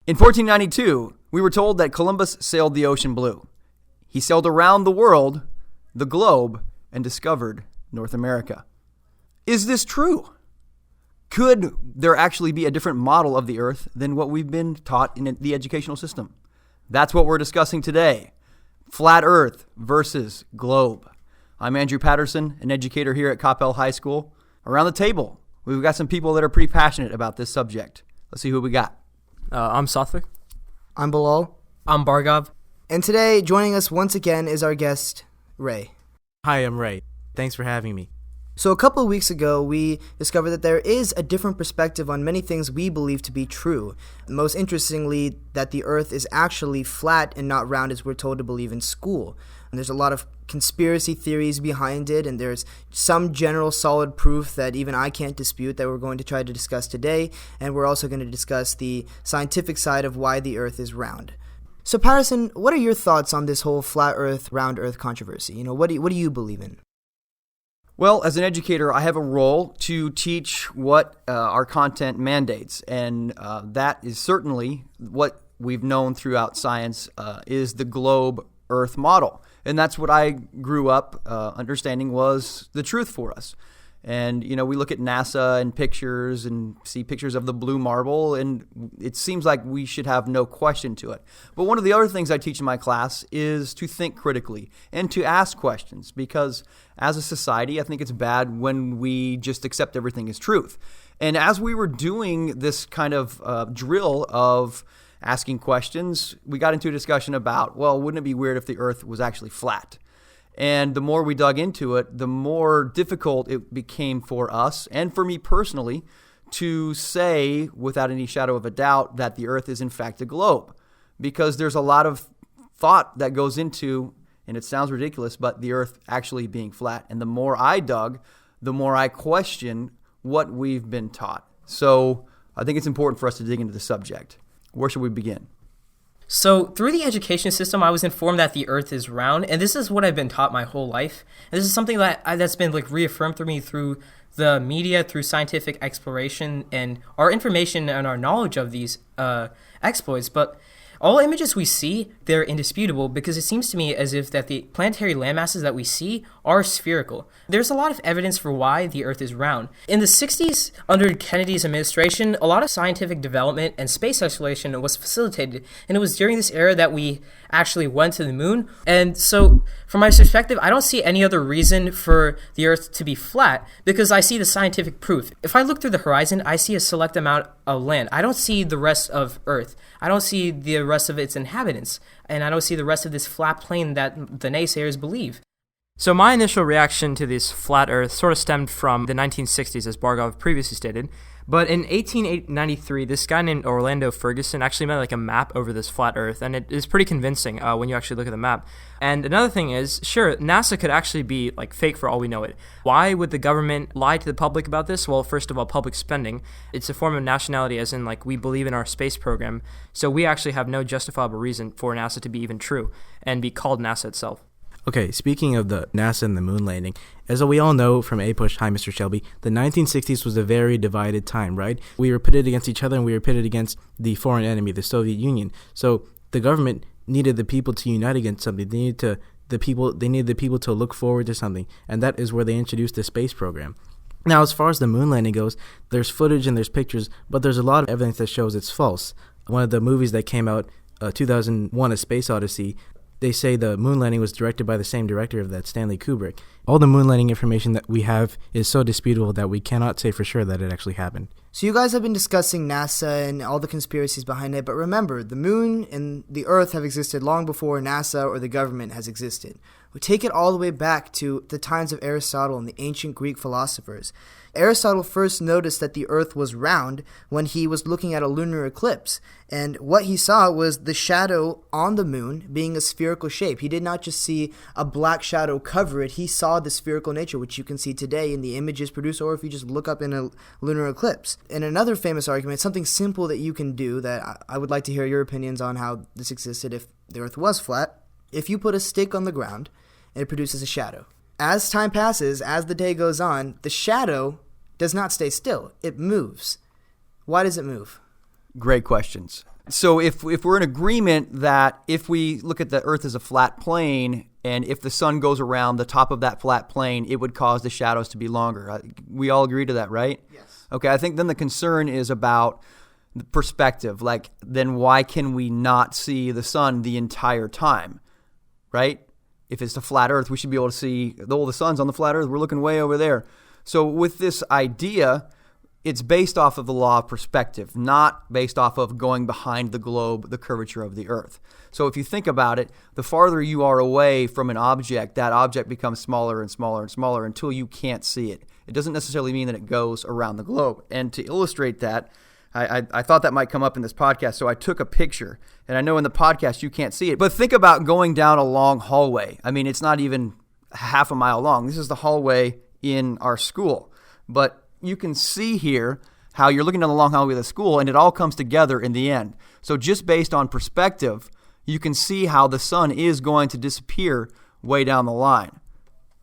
In 1492, we were told that Columbus sailed the ocean blue. He sailed around the world, the globe, and discovered North America. Is this true? Could there actually be a different model of the Earth than what we've been taught in the educational system? That's what we're discussing today. Flat Earth versus globe. I'm Andrew Patterson, an educator here at Coppell High School. Around the table, we've got some people that are pretty passionate about this subject. Let's see who we got. I'm Sathvik. I'm Bilal. I'm Bhargav. And today, joining us once again is our guest, Ray. Hi, I'm Ray. Thanks for having me. So a couple of weeks ago, we discovered that there is a different perspective on many things we believe to be true. Most interestingly, that the Earth is actually flat and not round as we're told to believe in school. And there's a lot of conspiracy theories behind it, and there's some general solid proof that even I can't dispute that we're going to try to discuss today. And we're also going to discuss the scientific side of why the Earth is round. So Patterson, what are your thoughts on this whole flat Earth, round Earth controversy? What do you believe in? Well, as an educator, I have a role to teach what our content mandates, and that is certainly what we've known throughout science is the globe Earth model. And that's what I grew up understanding was the truth for us. And, we look at NASA and pictures and see pictures of the blue marble, and it seems like we should have no question to it. But one of the other things I teach in my class is to think critically and to ask questions, because as a society, I think it's bad when we just accept everything as truth. And as we were doing this kind of drill of asking questions, we got into a discussion about, well, wouldn't it be weird if the Earth was actually flat? And the more we dug into it, the more difficult it became for us, and for me personally, to say without any shadow of a doubt that the Earth is in fact a globe. Because there's a lot of thought that goes into, and it sounds ridiculous, but the Earth actually being flat. And the more I dug, the more I question what we've been taught. So I think it's important for us to dig into the subject. Where should we begin? So through the education system, I was informed that the Earth is round, and this is what I've been taught my whole life. And this is something that's been reaffirmed to me through the media, through scientific exploration, and our information and our knowledge of these exploits. But all images we see, they're indisputable, because it seems to me as if that the planetary landmasses that we see are spherical. There's a lot of evidence for why the Earth is round. In the 60s, under Kennedy's administration, a lot of scientific development and space exploration was facilitated, and it was during this era that we actually went to the moon. And so, from my perspective, I don't see any other reason for the Earth to be flat, because I see the scientific proof. If I look through the horizon, I see a select amount of land. I don't see the rest of Earth. I don't see the rest of its inhabitants, and I don't see the rest of this flat plane that the naysayers believe. So my initial reaction to this flat Earth sort of stemmed from the 1960s, as Bhargav previously stated. But in 1893, this guy named Orlando Ferguson actually made a map over this flat Earth, and it is pretty convincing when you actually look at the map. And another thing is, sure, NASA could actually be fake for all we know it. Why would the government lie to the public about this? Well, first of all, public spending. It's a form of nationality, as in we believe in our space program. So we actually have no justifiable reason for NASA to be even true and be called NASA itself. Okay, speaking of the NASA and the moon landing, as we all know from A-Push, hi Mr. Shelby, the 1960s was a very divided time, right? We were pitted against each other, and we were pitted against the foreign enemy, the Soviet Union. So the government needed the people to unite against something. They needed the people to look forward to something, and that is where they introduced the space program. Now, as far as the moon landing goes, there's footage and there's pictures, but there's a lot of evidence that shows it's false. One of the movies that came out, 2001: A Space Odyssey, they say the moon landing was directed by the same director of that, Stanley Kubrick. All the moon landing information that we have is so disputable that we cannot say for sure that it actually happened. So you guys have been discussing NASA and all the conspiracies behind it, but remember, the moon and the Earth have existed long before NASA or the government has existed. We take it all the way back to the times of Aristotle and the ancient Greek philosophers. Aristotle first noticed that the Earth was round when he was looking at a lunar eclipse, and what he saw was the shadow on the moon being a spherical shape. He did not just see a black shadow cover it, he saw the spherical nature, which you can see today in the images produced, or if you just look up in a lunar eclipse. And another famous argument, something simple that you can do that I would like to hear your opinions on how this existed if the Earth was flat. If you put a stick on the ground, it produces a shadow. As time passes, as the day goes on, the shadow does not stay still. It moves. Why does it move? Great questions. So if we're in agreement that if we look at the Earth as a flat plane, and if the sun goes around the top of that flat plane, it would cause the shadows to be longer. We all agree to that, right? Yes. Okay, I think then the concern is about the perspective. Like, then why can we not see the sun the entire time, right? If it's a flat Earth, we should be able to see, the sun's on the flat Earth. We're looking way over there. So with this idea, it's based off of the law of perspective, not based off of going behind the globe, the curvature of the Earth. So if you think about it, the farther you are away from an object, that object becomes smaller and smaller and smaller until you can't see it. It doesn't necessarily mean that it goes around the globe. And to illustrate that, I thought that might come up in this podcast, so I took a picture. And I know in the podcast you can't see it, but think about going down a long hallway. I mean, it's not even half a mile long. This is the hallway in our school. But you can see here how you're looking down the long hallway of the school, and it all comes together in the end. So just based on perspective, you can see how the sun is going to disappear way down the line.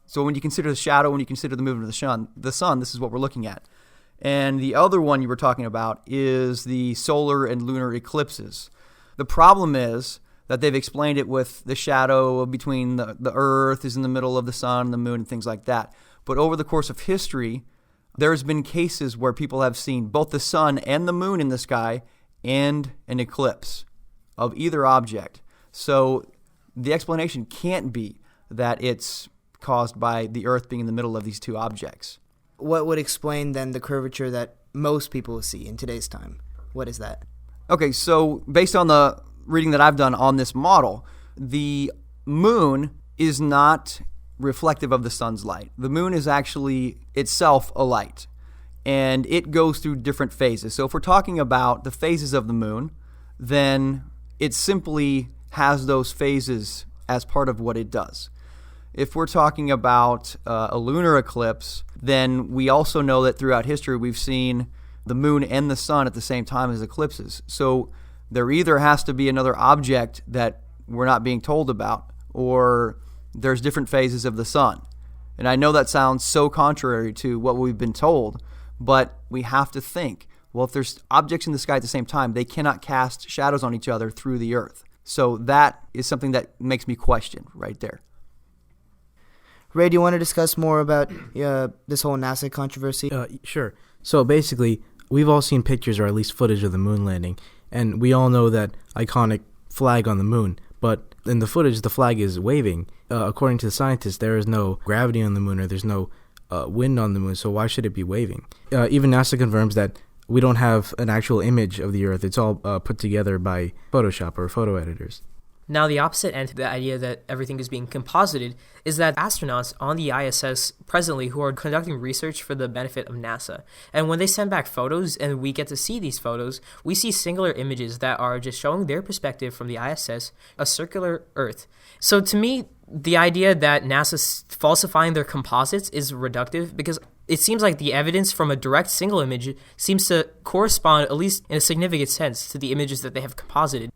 So when you consider the shadow, when you consider the movement of the sun, this is what we're looking at. And the other one you were talking about is the solar and lunar eclipses. The problem is that they've explained it with the shadow between the Earth is in the middle of the sun, the moon, and things like that. But over the course of history, there's been cases where people have seen both the sun and the moon in the sky and an eclipse of either object. So the explanation can't be that it's caused by the Earth being in the middle of these two objects. What would explain then the curvature that most people see in today's time? What is that? Okay, so based on the reading that I've done on this model, the moon is not reflective of the sun's light. The moon is actually itself a light, and it goes through different phases. So if we're talking about the phases of the moon, then it simply has those phases as part of what it does. If we're talking about a lunar eclipse, then we also know that throughout history we've seen the moon and the sun at the same time as eclipses. So there either has to be another object that we're not being told about, or there's different phases of the sun. And I know that sounds so contrary to what we've been told, but we have to think, well, if there's objects in the sky at the same time, they cannot cast shadows on each other through the Earth. So that is something that makes me question right there. Ray, do you want to discuss more about this whole NASA controversy? Sure. So basically, we've all seen pictures or at least footage of the moon landing, and we all know that iconic flag on the moon. But in the footage, the flag is waving. According to the scientists, there is no gravity on the moon, or there's no wind on the moon, so why should it be waving? Even NASA confirms that we don't have an actual image of the Earth. It's all put together by Photoshop or photo editors. Now, the opposite end to the idea that everything is being composited is that astronauts on the ISS presently who are conducting research for the benefit of NASA. And when they send back photos and we get to see these photos, we see singular images that are just showing their perspective from the ISS, a circular Earth. So to me, the idea that NASA's falsifying their composites is reductive because it seems like the evidence from a direct single image seems to correspond, at least in a significant sense, to the images that they have composited.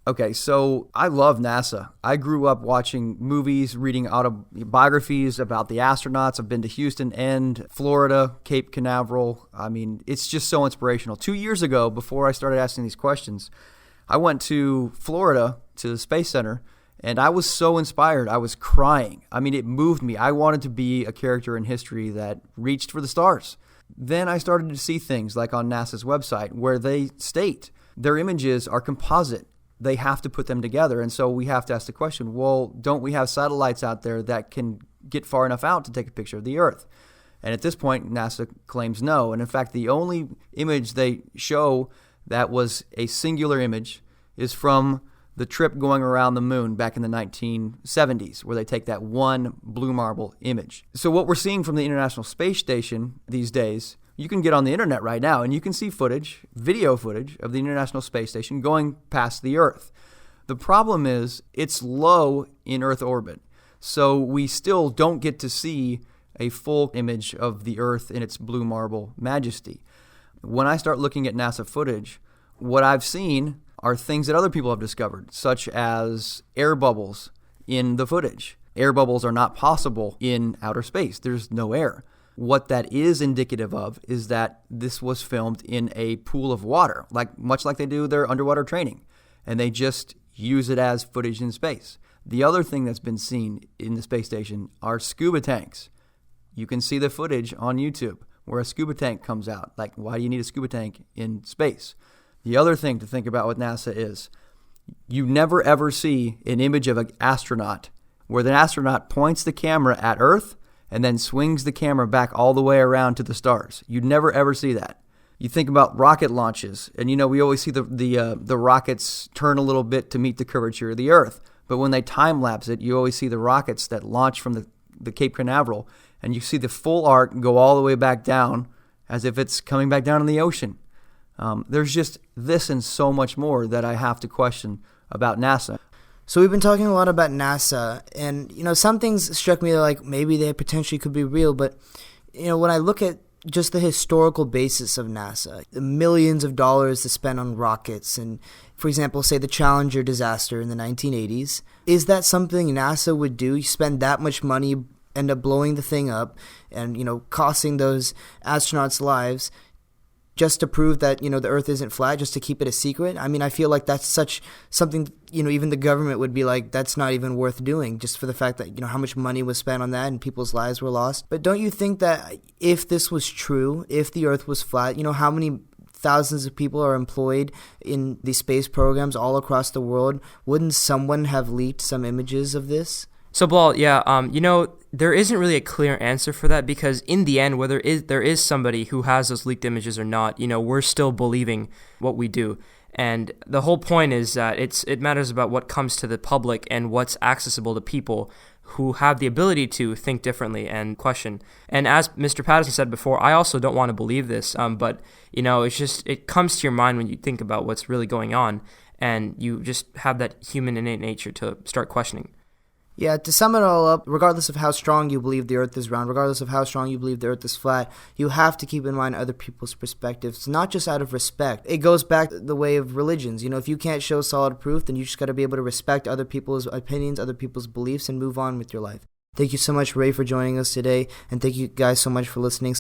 Okay, so I love NASA. I grew up watching movies, reading autobiographies about the astronauts. I've been to Houston and Florida, Cape Canaveral. I mean, it's just so inspirational. 2 years ago, before I started asking these questions, I went to Florida to the Space Center, and I was so inspired. I was crying. I mean, it moved me. I wanted to be a character in history that reached for the stars. Then I started to see things like on NASA's website where they state their images are composite. They have to put them together. And so we have to ask the question, well, don't we have satellites out there that can get far enough out to take a picture of the Earth? And at this point, NASA claims no. And in fact, the only image they show that was a singular image is from the trip going around the moon back in the 1970s, where they take that one blue marble image. So what we're seeing from the International Space Station these days, you can get on the internet right now and you can see footage, video footage of the International Space Station going past the Earth. The problem is it's low in Earth orbit, so we still don't get to see a full image of the Earth in its blue marble majesty. When I start looking at NASA footage, what I've seen are things that other people have discovered, such as air bubbles in the footage. Air bubbles are not possible in outer space. There's no air. What that is indicative of is that this was filmed in a pool of water, much like they do their underwater training, and they just use it as footage in space. The other thing that's been seen in the space station are scuba tanks. You can see the footage on YouTube where a scuba tank comes out. Why do you need a scuba tank in space? The other thing to think about with NASA is you never ever see an image of an astronaut where the astronaut points the camera at Earth and then swings the camera back all the way around to the stars. You'd never ever see that. You think about rocket launches, and we always see the rockets turn a little bit to meet the curvature of the Earth. But when they time lapse it, you always see the rockets that launch from the Cape Canaveral, and you see the full arc go all the way back down as if it's coming back down in the ocean. There's just this and so much more that I have to question about NASA. So we've been talking a lot about NASA, and some things struck me like maybe they potentially could be real, but when I look at just the historical basis of NASA, the millions of dollars to spend on rockets, and for example, say the Challenger disaster in the 1980s, is that something NASA would do? You spend that much money, end up blowing the thing up, and costing those astronauts' lives, just to prove that, the Earth isn't flat, just to keep it a secret? I mean, I feel like that's such something, even the government would be like, that's not even worth doing, just for the fact that, how much money was spent on that and people's lives were lost. But don't you think that if this was true, if the Earth was flat, how many thousands of people are employed in these space programs all across the world? Wouldn't someone have leaked some images of this? So, Bilal, there isn't really a clear answer for that, because in the end, whether there is somebody who has those leaked images or not, we're still believing what we do. And the whole point is that it matters about what comes to the public and what's accessible to people who have the ability to think differently and question. And as Mr. Patterson said before, I also don't want to believe this, but it comes to your mind when you think about what's really going on, and you just have that human innate nature to start questioning. Yeah, to sum it all up, regardless of how strong you believe the Earth is round, regardless of how strong you believe the Earth is flat, you have to keep in mind other people's perspectives, not just out of respect. It goes back the way of religions. If you can't show solid proof, then you just got to be able to respect other people's opinions, other people's beliefs, and move on with your life. Thank you so much, Ray, for joining us today, and thank you guys so much for listening.